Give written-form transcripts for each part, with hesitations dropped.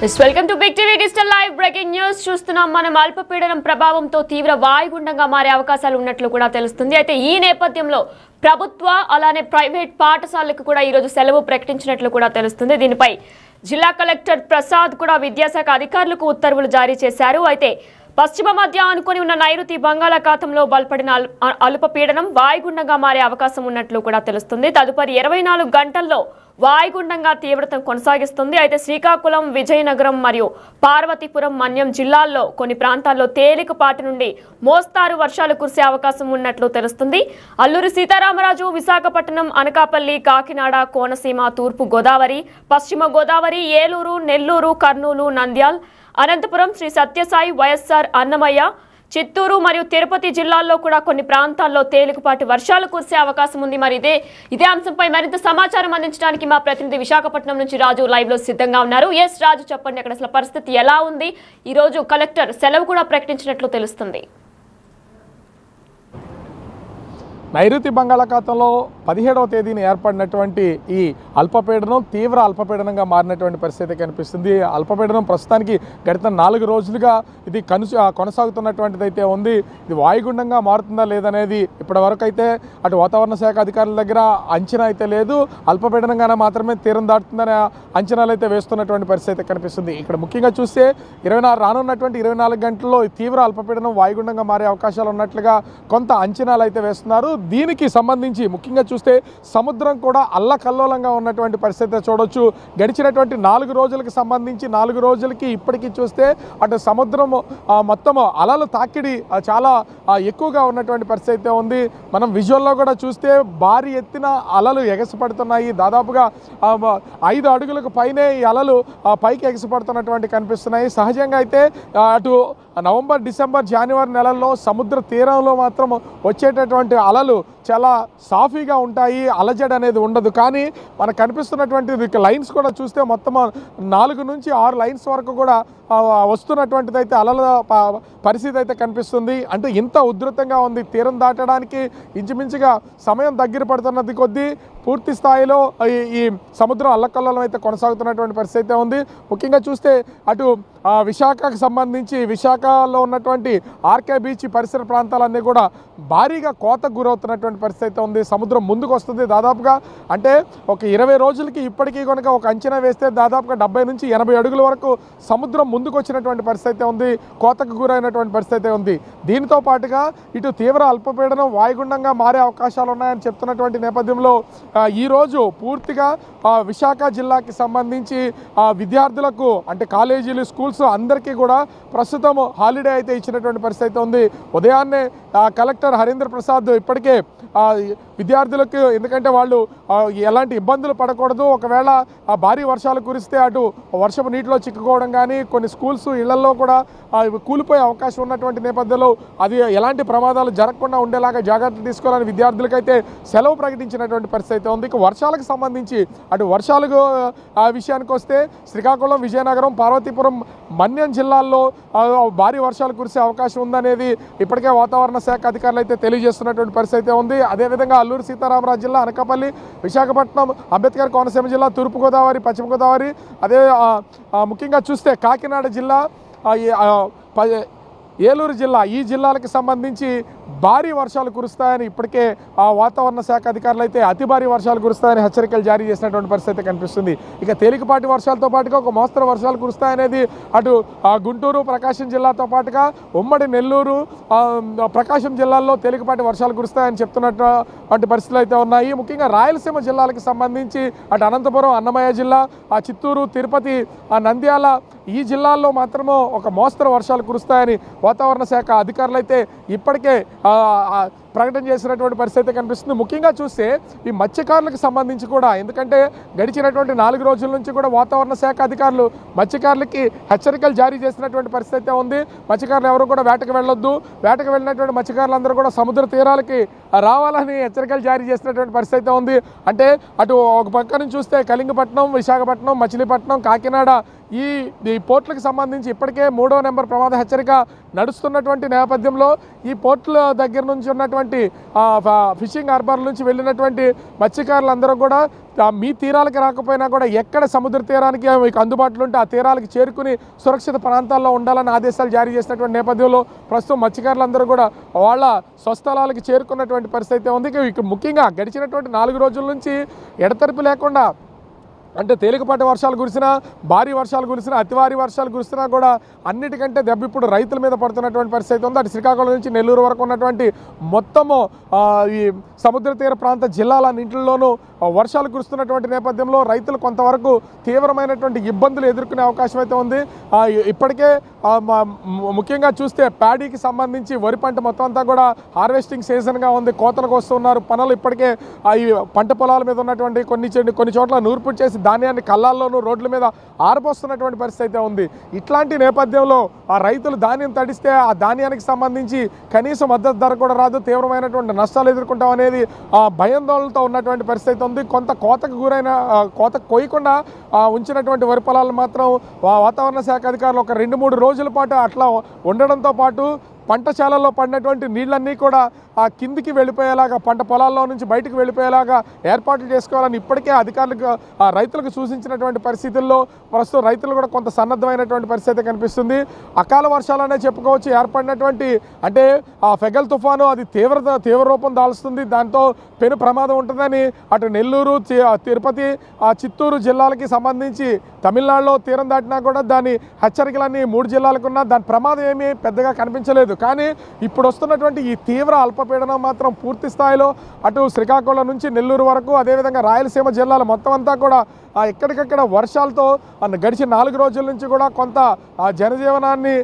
Welcome to big TV digital live breaking news చూస్తున్నాం. మనం అల్పపీడనం ప్రభావంతో తీవ్ర వాయుగుండంగా మారే అవకాశాలు ఉన్నట్లు కూడా తెలుస్తుంది. అయితే ఈ నేపథ్యంలో ప్రభుత్వ అలానే ప్రైవేట్ పాఠశాలలకు కూడా ఈ రోజు సెలవు ప్రకటించినట్లు కూడా తెలుస్తుంది. దీనిపై జిల్లా కలెక్టర్ ప్రసాద్ కూడా విద్యాశాఖ అధికారులకు ఉత్తర్వులు జారీ చేశారు. అయితే పశ్చిమ మధ్య ఆనుకొని ఉన్న నైరుతి బంగాళాఖాతంలో బలపడిన అల్పపీడనం వాయుగుండంగా మారే అవకాశం ఉన్నట్లు కూడా తెలుస్తుంది. తదుపరి 24 గంటల్లో వాయుగుండంగా తీవ్రత కొనసాగిస్తుంది. అయితే శ్రీకాకుళం, విజయనగరం మరియు పార్వతీపురం, మన్యం జిల్లాల్లో కొన్ని ప్రాంతాల్లో తేలికపాటి నుండి మోస్తారు వర్షాలు కురిసే అవకాశం ఉన్నట్లు తెలుస్తుంది. అల్లూరి సీతారామరాజు, విశాఖపట్నం, అనకాపల్లి, కాకినాడ, కోనసీమ, తూర్పు గోదావరి, పశ్చిమ గోదావరి, ఏలూరు, నెల్లూరు, కర్నూలు, నంద్యాల్, అనంతపురం, శ్రీ సత్యసాయి, వైఎస్ఆర్, అన్నమయ్య, చిత్తూరు మరియు తిరుపతి జిల్లాల్లో కూడా కొన్ని ప్రాంతాల్లో తేలికపాటి వర్షాలు కురిసే అవకాశం ఉంది. మరి ఇదే అంశంపై మరింత సమాచారం అందించడానికి మా ప్రతినిధి విశాఖపట్నం నుంచి రాజు లైవ్ లో సిద్ధంగా ఉన్నారు. ఎస్ రాజు, చెప్పండి, అక్కడ అసలు పరిస్థితి ఎలా ఉంది? ఈ రోజు కలెక్టర్ సెలవు కూడా ప్రకటించినట్లు తెలుస్తుంది. నైరుతి బంగాళాఖాతంలో 17వ తేదీన ఏర్పడినటువంటి ఈ అల్పపీడనం తీవ్ర అల్పపీడనంగా మారినటువంటి పరిస్థితి కనిపిస్తుంది. అల్పపీడనం ప్రస్తుతానికి గడిచిన 4 రోజులుగా ఇది కొనసాగుతున్నటువంటిది అయితే ఉంది. ఇది వాయుగుండంగా మారుతుందా లేదనేది ఇప్పటివరకు అయితే అటు వాతావరణ శాఖ అధికారుల దగ్గర అంచనా అయితే లేదు. అల్పపీడనంగానే మాత్రమే తీరం దాటుతుందనే అంచనాలు అయితే వేస్తున్నటువంటి పరిస్థితి కనిపిస్తుంది. ఇక్కడ ముఖ్యంగా చూస్తే రానున్నటువంటి 24 గంటల్లో తీవ్ర అల్పపీడనం వాయుగుండంగా మారే అవకాశాలు ఉన్నట్లుగా కొంత అంచనాలు అయితే వేస్తున్నారు. దీనికి సంబంధించి ముఖ్యంగా చూస్తే సముద్రం కూడా అల్లకల్లోలంగా ఉన్నటువంటి పరిస్థితి చూడొచ్చు. గడిచినటువంటి 4 రోజులకు సంబంధించి 4 రోజులకి ఇప్పటికీ చూస్తే అటు సముద్రం మొత్తం అలలు తాకిడి చాలా ఎక్కువగా ఉన్నటువంటి పరిస్థితి ఉంది. మనం విజువల్లో కూడా చూస్తే భారీ ఎత్తున అలలు ఎగసిపడుతున్నాయి. దాదాపుగా 5 అడుగులకు పైనే ఈ అలలు పైకి ఎగసిపడుతున్నటువంటి కనిపిస్తున్నాయి. సహజంగా అయితే అటు నవంబర్, డిసెంబర్, జనవరి నెలల్లో సముద్ర తీరంలో మాత్రం వచ్చేటటువంటి అలలు చాలా సాఫీగా ఉంటాయి, అలజడి అనేది ఉండదు. కానీ మనకు కనిపిస్తున్నటువంటి లైన్స్ కూడా చూస్తే మొత్తం 4 నుంచి 6 లైన్స్ వరకు కూడా వస్తున్నటువంటిది అయితే అలల పరిస్థితి అయితే కనిపిస్తుంది. అంటే ఇంత ఉధృతంగా ఉంది. తీరం దాటడానికి ఇంచుమించుగా సమయం దగ్గర పడుతున్నది కొద్దీ పూర్తి స్థాయిలో ఈ సముద్రం అల్లకల్లోలం అయితే కొనసాగుతున్నటువంటి పరిస్థితి ఉంది. ముఖ్యంగా చూస్తే అటు విశాఖకు సంబంధించి విశాఖలో ఉన్నటువంటి ఆర్కే బీచ్ పరిసర ప్రాంతాలన్నీ కూడా భారీగా కోతకు గురవుతున్నటువంటి పరిస్థితి ఉంది. సముద్రం ముందుకు వస్తుంది. దాదాపుగా అంటే ఒక 20 రోజులకి ఇప్పటికీ కనుక ఒక అంచనా వేస్తే దాదాపుగా 70 నుంచి 80 అడుగుల వరకు సముద్రం ముందుకు వచ్చినటువంటి పరిస్థితి ఉంది. కోతకు గురైనటువంటి పరిస్థితి ఉంది. దీనితో పాటుగా ఇటు తీవ్ర అల్పపీడనం వాయుగుండంగా మారే అవకాశాలు ఉన్నాయని చెప్తున్నటువంటి నేపథ్యంలో ఈరోజు పూర్తిగా విశాఖ జిల్లాకి సంబంధించి విద్యార్థులకు అంటే కాలేజీలు, స్కూల్స్ అందరికీ కూడా ప్రస్తుతం హాలిడే అయితే ఇచ్చినటువంటి పరిస్థితి ఉంది. ఉదయాన్నే కలెక్టర్ హరీంద్ర ప్రసాద్ ఇప్పటికే విద్యార్థులకు, ఎందుకంటే వాళ్ళు ఎలాంటి ఇబ్బందులు పడకూడదు, ఒకవేళ భారీ వర్షాలు కురిస్తే అటు వర్షపు నీటిలో చిక్కుకోవడం కానీ కొన్ని స్కూల్స్ ఇళ్లలో కూడా కూలిపోయే అవకాశం ఉన్నటువంటి నేపథ్యంలో అది ఎలాంటి ప్రమాదాలు జరగకుండా ఉండేలాగా జాగ్రత్తలు తీసుకోవాలని విద్యార్థులకైతే సెలవు ప్రకటించినటువంటి పరిస్థితి ఉంది. ఇక వర్షాలకు సంబంధించి అటు వర్షాలకు విషయానికి వస్తే శ్రీకాకుళం, విజయనగరం, పార్వతీపురం, మన్యం జిల్లాల్లో భారీ వర్షాలు కురిసే అవకాశం ఉందనేది ఇప్పటికే వాతావరణ శాఖ అధికారులు అయితే తెలియజేస్తున్నటువంటి పరిస్థితి ఉంది. అదేవిధంగా అల్లూరి సీతారామరాజు జిల్లా, అనకాపల్లి, విశాఖపట్నం, అంబేద్కర్ కోనసీమ జిల్లా, తూర్పుగోదావరి, పశ్చిమ గోదావరి, అదే ముఖ్యంగా చూస్తే కాకినాడ జిల్లా, ఏలూరు జిల్లా, ఈ జిల్లాలకు సంబంధించి భారీ వర్షాలు కురుస్తాయని ఇప్పటికే వాతావరణ శాఖ అధికారులు అయితే అతి భారీ వర్షాలు కురుస్తాయని హెచ్చరికలు జారీ చేసినటువంటి పరిస్థితి కనిపిస్తుంది. ఇక తేలికపాటి వర్షాలతో పాటుగా ఒక మోస్తరు వర్షాలు కురుస్తాయనేది అటు గుంటూరు, ప్రకాశం జిల్లాతో పాటుగా ఉమ్మడి నెల్లూరు, ప్రకాశం జిల్లాల్లో తేలికపాటి వర్షాలు కురుస్తాయని చెప్తున్నటువంటి పరిస్థితులు అయితే ఉన్నాయి. ముఖ్యంగా రాయలసీమ జిల్లాలకు సంబంధించి అటు అనంతపురం, అన్నమయ్య జిల్లా, చిత్తూరు, తిరుపతి, నంద్యాల, ఈ జిల్లాల్లో మాత్రము ఒక మోస్తరు వర్షాలు కురుస్తాయని వాతావరణ శాఖ అధికారులు అయితే ఇప్పటికే ప్రకటన చేసినటువంటి పరిస్థితి కనిపిస్తుంది. ముఖ్యంగా చూస్తే ఈ మత్స్యకారులకు సంబంధించి కూడా, ఎందుకంటే గడిచినటువంటి 4 రోజుల నుంచి కూడా వాతావరణ శాఖ అధికారులు మత్స్యకారులకి హెచ్చరికలు జారీ చేసినటువంటి పరిస్థితి ఉంది. మత్స్యకారులు ఎవరు కూడా వేటకు వెళ్ళొద్దు, వేటకు వెళ్ళినటువంటి మత్స్యకారులందరూ కూడా సముద్ర తీరాలకి రావాలని హెచ్చరికలు జారీ చేసినటువంటి పరిస్థితి ఉంది. అంటే అటు ఒక పక్క నుంచి చూస్తే కళింగపట్నం, విశాఖపట్నం, మచిలీపట్నం, కాకినాడ ఈ పోర్టులకు సంబంధించి ఇప్పటికే 3వ నెంబర్ ప్రమాద హెచ్చరిక నడుస్తున్నటువంటి నేపథ్యంలో ఈ పోర్టుల దగ్గర నుంచి ఉన్నటువంటి ఫిషింగ్ హార్బర్ నుంచి వెళ్ళినటువంటి మత్స్యకారులందరూ కూడా మీ తీరాలకి రాకపోయినా కూడా ఎక్కడ సముద్ర తీరానికి మీకు అందుబాటులో ఉంటే ఆ తీరాలకి చేరుకుని సురక్షిత ప్రాంతాల్లో ఉండాలని ఆదేశాలు జారీ చేసినటువంటి నేపథ్యంలో ప్రస్తుతం మత్స్యకారులందరూ కూడా వాళ్ళ స్వస్థలాలకు చేరుకున్నటువంటి పరిస్థితి ఉంది. ఇక ముఖ్యంగా గడిచినటువంటి 4 రోజుల నుంచి ఎడతెరిపి లేకుండా అంటే తేలికపాటి వర్షాలు కురిసినా, భారీ వర్షాలు కురిసినా, అతి భారీ వర్షాలు కురిసినా కూడా అన్నిటికంటే దెబ్బ ఇప్పుడు రైతుల మీద పడుతున్నటువంటి పరిస్థితి ఉంది. అటు శ్రీకాకుళం నుంచి నెల్లూరు వరకు ఉన్నటువంటి మొత్తము ఈ సముద్ర తీర ప్రాంత జిల్లాలన్నింటిలోనూ వర్షాలు కురుస్తున్నటువంటి నేపథ్యంలో రైతులు కొంతవరకు తీవ్రమైనటువంటి ఇబ్బందులు ఎదుర్కొనే అవకాశం అయితే ఉంది. ఇప్పటికే ముఖ్యంగా చూస్తే ప్యాడీకి సంబంధించి వరి పంట మొత్తం అంతా కూడా హార్వెస్టింగ్ సీజన్గా ఉంది. కోతలకు వస్తున్నారు. పనులు ఇప్పటికే ఈ పంట పొలాల మీద ఉన్నటువంటి కొన్ని చోట్ల నూర్పు చేసి ధాన్యాన్ని కళ్ళాల్లోనూ రోడ్ల మీద ఆరబోస్తున్నటువంటి పరిస్థితి అయితే ఉంది. ఇట్లాంటి నేపథ్యంలో ఆ రైతులు ధాన్యం తడిస్తే ఆ ధాన్యానికి సంబంధించి కనీసం మద్దతు ధర కూడా రాదు, తీవ్రమైనటువంటి నష్టాలు ఎదుర్కొంటాం అనేది భయాందోళనతో ఉన్నటువంటి పరిస్థితి ఉంది. కొంత కోతకు గురైన కోతకు కోయకుండా ఉంచినటువంటి వరి పొలాలు మాత్రం వాతావరణ శాఖ అధికారులు ఒక 2-3 రోజుల పాటు అట్లా ఉండడంతో పాటు పంటశాలల్లో పడినటువంటి నీళ్ళన్నీ కూడా ఆ కిందికి వెళ్ళిపోయేలాగా, పంట పొలాల్లో నుంచి బయటకు వెళ్ళిపోయేలాగా ఏర్పాట్లు చేసుకోవాలని ఇప్పటికే అధికారులకు రైతులకు సూచించినటువంటి పరిస్థితుల్లో ప్రస్తుతం రైతులు కూడా కొంత సన్నద్ధమైనటువంటి పరిస్థితి కనిపిస్తుంది. అకాల వర్షాలనే చెప్పుకోవచ్చు. ఏర్పడినటువంటి అంటే ఆ ఫెగల్ తుఫాను అది తీవ్ర రూపం దాల్స్తుంది. దాంతో పెను ప్రమాదం ఉంటుందని అటు నెల్లూరు, తిరుపతి, చిత్తూరు జిల్లాలకి సంబంధించి తమిళనాడులో తీరం దాటినా కూడా దాని హెచ్చరికలన్నీ 3 జిల్లాలకు ఉన్నా దాని ప్రమాదం ఏమీ పెద్దగా కనిపించలేదు. కానీ ఇప్పుడు వస్తున్నటువంటి ఈ తీవ్ర అల్పపీడనం మాత్రం పూర్తి స్థాయిలో అటు శ్రీకాకుళం నుంచి నెల్లూరు వరకు, అదేవిధంగా రాయలసీమ జిల్లాల మొత్తం అంతా కూడా ఎక్కడికక్కడ వర్షాలతో గడిచిన 4 రోజుల నుంచి కూడా కొంత జనజీవనాన్ని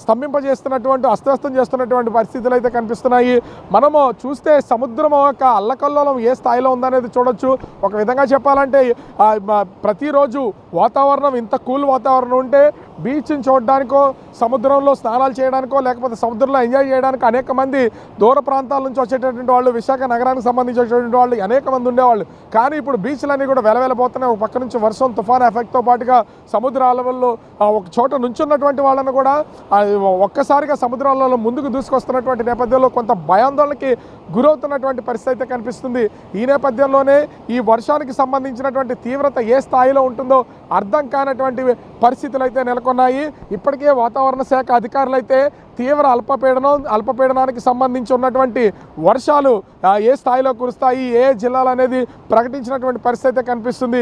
స్తంభింపజేస్తున్నటువంటి, అస్తవ్యస్తం చేస్తున్నటువంటి పరిస్థితులు అయితే కనిపిస్తున్నాయి. మనము చూస్తే సముద్రం యొక్క అల్లకల్లోలం ఏ స్థాయిలో ఉందనేది చూడొచ్చు. ఒక విధంగా చెప్పాలంటే ప్రతిరోజు వాతావరణం ఇంత కూల్ వాతావరణం ఉంటే బీచ్ని చూడడానికో, సముద్రంలో స్నానాలు చేయడానికో, లేకపోతే సముద్రంలో ఎంజాయ్ చేయడానికి అనేక మంది దూర ప్రాంతాల నుంచి వచ్చేటటువంటి వాళ్ళు, విశాఖ నగరానికి సంబంధించి వచ్చేటువంటి వాళ్ళు అనేక మంది ఉండేవాళ్ళు. కానీ ఇప్పుడు బీచ్లన్నీ కూడా వెలవెలబోతున్నాయి. ఒక పక్క నుంచి వర్షం, తుఫాన్ ఎఫెక్ట్తో పాటుగా సముద్ర అలవల్లో ఒక చోట నుంచున్నటువంటి వాళ్ళను కూడా ఒక్కసారిగా సముద్రాలలో ముందుకు దూసుకొస్తున్నటువంటి నేపథ్యంలో కొంత భయాందోళనకి గురవుతున్నటువంటి పరిస్థితి కనిపిస్తుంది. ఈ నేపథ్యంలోనే ఈ వర్షానికి సంబంధించినటువంటి తీవ్రత ఏ స్థాయిలో ఉంటుందో అర్థం కానటువంటి పరిస్థితులు అయితే నెలకొన్నాయి. ఇప్పటికే వాతావరణ శాఖ అధికారులు అయితే తీవ్ర అల్పపీడనానికి సంబంధించి ఉన్నటువంటి వర్షాలు ఏ స్థాయిలో కురుస్తాయి, ఏ జిల్లాలు అనేది ప్రకటించినటువంటి పరిస్థితి కనిపిస్తుంది.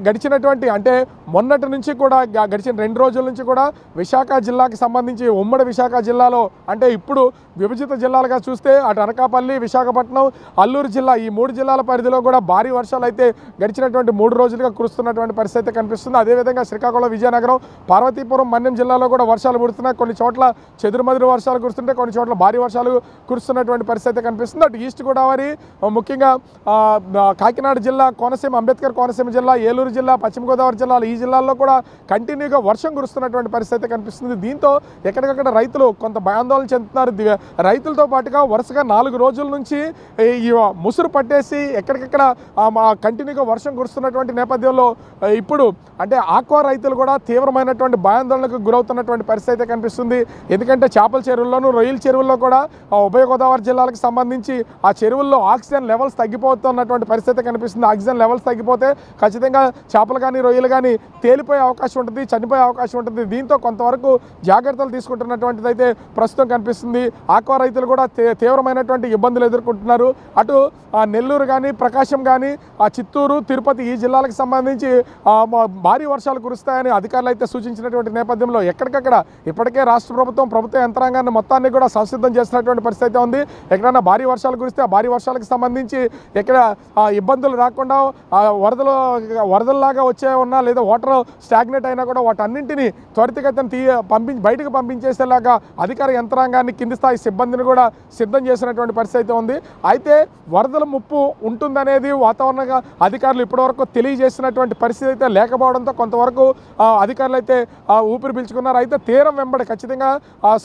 గడిచినటువంటి అంటే మొన్నటి నుంచి కూడా గడిచిన 2 రోజుల నుంచి కూడా విశాఖ జిల్లాకి సంబంధించి ఉమ్మడి విశాఖ జిల్లాలో అంటే ఇప్పుడు విభజిత జిల్లాలుగా చూస్తే అటు అనకాపల్లి, విశాఖపట్నం, అల్లూరు జిల్లా ఈ 3 జిల్లాల పరిధిలో కూడా భారీ వర్షాలు అయితే గడిచినటువంటి 3 రోజులుగా కురుస్తున్నటువంటి పరిస్థితి కనిపిస్తుంది. అదేవిధంగా శ్రీకాకుళం, విజయనగరం, పార్వతీపురం, మన్యం జిల్లాలో కూడా వర్షాలు కురుస్తున్నాయి. కొన్ని చోట్ల చెదురుమదురు వర్షాలు కురుస్తుంటే కొన్ని చోట్ల భారీ వర్షాలు కురుస్తున్నటువంటి పరిస్థితి కనిపిస్తుంది. అటు ఈస్ట్ గోదావరి, ముఖ్యంగా కాకినాడ జిల్లా, కోనసీమ, అంబేద్కర్ కోనసీమ జిల్లా, ఏలూరు జిల్లా, పశ్చిమ గోదావరి జిల్లాలు ఈ జిల్లాల్లో కూడా కంటిన్యూగా వర్షం కురుస్తున్నటువంటి పరిస్థితి కనిపిస్తుంది. దీంతో ఎక్కడికక్కడ రైతులు కొంత భయాందోళన చెందుతున్నారు. రైతులతో పాటుగా వరుసగా 4 రోజుల నుంచి ఈ ముసురు పట్టేసి ఎక్కడికక్కడ కంటిన్యూగా వర్షం కురుస్తున్నటువంటి నేపథ్యంలో ఇప్పుడు అంటే ఆక్వా రైతులు కూడా తీవ్రమైనటువంటి భయాందోళనకు గురవుతున్నటువంటి పరిస్థితి కనిపిస్తుంది. ఎందుకంటే చేపల చెరువుల్లోనూ, రొయ్యల చెరువుల్లో కూడా ఉభయ గోదావరి జిల్లాలకు సంబంధించి ఆ చెరువుల్లో ఆక్సిజన్ లెవెల్స్ తగ్గిపోతున్నటువంటి పరిస్థితి కనిపిస్తుంది. ఆక్సిజన్ లెవెల్స్ తగ్గిపోతే ఖచ్చితంగా చేపలు కానీ, రొయ్యలు కానీ తేలిపోయే అవకాశం ఉంటుంది, చనిపోయే అవకాశం ఉంటుంది. దీంతో కొంతవరకు జాగ్రత్తలు తీసుకుంటున్నటువంటిది అయితే ప్రస్తుతం కనిపిస్తుంది. ఆక్వా రైతులు కూడా తీవ్రమైనటువంటి ఇబ్బందులు ఎదుర్కొంటున్నారు. అటు నెల్లూరు కానీ, ప్రకాశం కానీ, చిత్తూరు, తిరుపతి ఈ జిల్లాలకు సంబంధించి భారీ వర్షాలు కురుస్తాయని అధికారులు అయితే సూచించినటువంటి నేపథ్యంలో ఎక్కడికక్కడ ఇప్పటికే రాష్ట్ర ప్రభుత్వ యంత్రాంగాన్ని మొత్తాన్ని కూడా సంసిద్ధం చేసినటువంటి పరిస్థితి ఉంది. ఎక్కడైనా భారీ వర్షాలు కురిస్తే ఆ భారీ వర్షాలకు సంబంధించి ఎక్కడ ఇబ్బందులు రాకుండా వరదల్లాగా వచ్చే ఉన్నా లేదా వాటర్ స్టాగ్నేట్ అయినా కూడా వాటన్నింటినీ త్వరితగతిన బయటకు పంపించేసేలాగా అధికార యంత్రాంగాన్ని, కింది స్థాయి సిబ్బందిని కూడా సిద్ధం చేసినటువంటి పరిస్థితి ఉంది. అయితే వరదల ముప్పు ఉంటుందనేది వాతావరణ అధికారులు ఇప్పటివరకు తెలియజేసినటువంటి పరిస్థితి అయితే లేకపోవడంతో కొంతవరకు అధికారులు అయితే ఊపిరి పీల్చుకున్నారు. అయితే తీరం వెంబడి ఖచ్చితంగా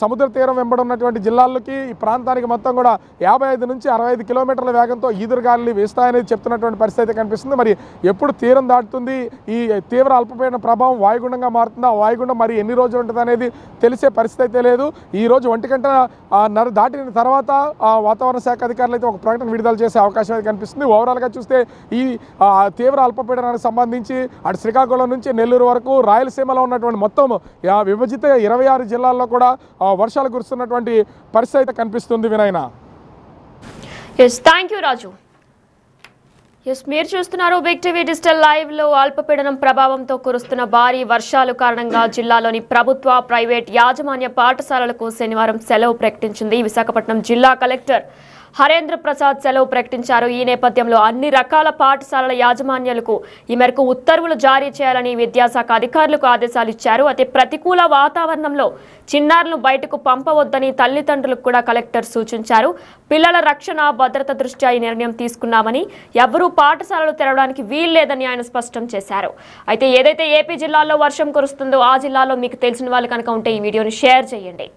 సముద్ర తీరం వెంబడి ఉన్నటువంటి జిల్లాల్లోకి ఈ ప్రాంతానికి మొత్తం కూడా 55 నుంచి 65 కిలోమీటర్ల వేగంతో ఈదురుగాలులు వీస్తాయనేది చెప్తున్నటువంటి పరిస్థితి కనిపిస్తుంది. మరి ఎప్పుడు తీరం దాటుతుంది, ఈ తీవ్ర అల్పపీడన ప్రభావం వాయుగుండంగా మారుతుందా, వాయుగుండం మరి ఎన్ని రోజులు ఉంటుంది అనేది తెలిసే పరిస్థితి అయితే లేదు. ఈ రోజు 1 దాటిన తర్వాత వాతావరణ శాఖ అధికారులు అయితే ఒక ప్రకటన విడుదల చేసే అవకాశం అయితే కనిపిస్తుంది. ఓవరాల్గా చూస్తే ఈ తీవ్ర అల్పపీడనానికి సంబంధించి అటు శ్రీకాకుళం నుంచి నెల్లూరు వరకు రాయలసీమలో ఉన్నటువంటి మొత్తం విభజిత 26 జిల్లాల్లో కూడా వర్షాలు కురుస్తున్నటువంటి పరిస్థితి అయితే కనిపిస్తుంది. వినయనా. థ్యాంక్ యూ రాజు. మీరు చూస్తున్నారు బిగ్ టీవీ డిజిటల్ లైవ్ లో. అల్పపీడనం ప్రభావంతో కురుస్తున్న భారీ వర్షాలు కారణంగా జిల్లాలోని ప్రభుత్వ ప్రైవేట్ యాజమాన్య పాఠశాలలకు శనివారం సెలవు ప్రకటించింది విశాఖపట్నం జిల్లా కలెక్టర్ హరేంద్ర ప్రసాద్ సెలవు ప్రకటించారు. ఈ నేపథ్యంలో అన్ని రకాల పాఠశాలల యాజమాన్యాలకు ఈ మేరకు ఉత్తర్వులు జారీ చేయాలని విద్యాశాఖ అధికారులకు ఆదేశాలు ఇచ్చారు. అయితే ప్రతికూల వాతావరణంలో చిన్నారులను బయటకు పంపవద్దని తల్లిదండ్రులకు కూడా కలెక్టర్ సూచించారు. పిల్లల రక్షణ భద్రత దృష్ట్యా ఈ నిర్ణయం తీసుకున్నామని, ఎవరూ పాఠశాలలు తెరవడానికి వీల్లేదని ఆయన స్పష్టం చేశారు. అయితే ఏదైతే ఏపీ జిల్లాల్లో వర్షం కురుస్తుందో ఆ జిల్లాలో మీకు తెలిసిన వాళ్ళు కనుక ఉంటే ఈ వీడియోని షేర్ చేయండి.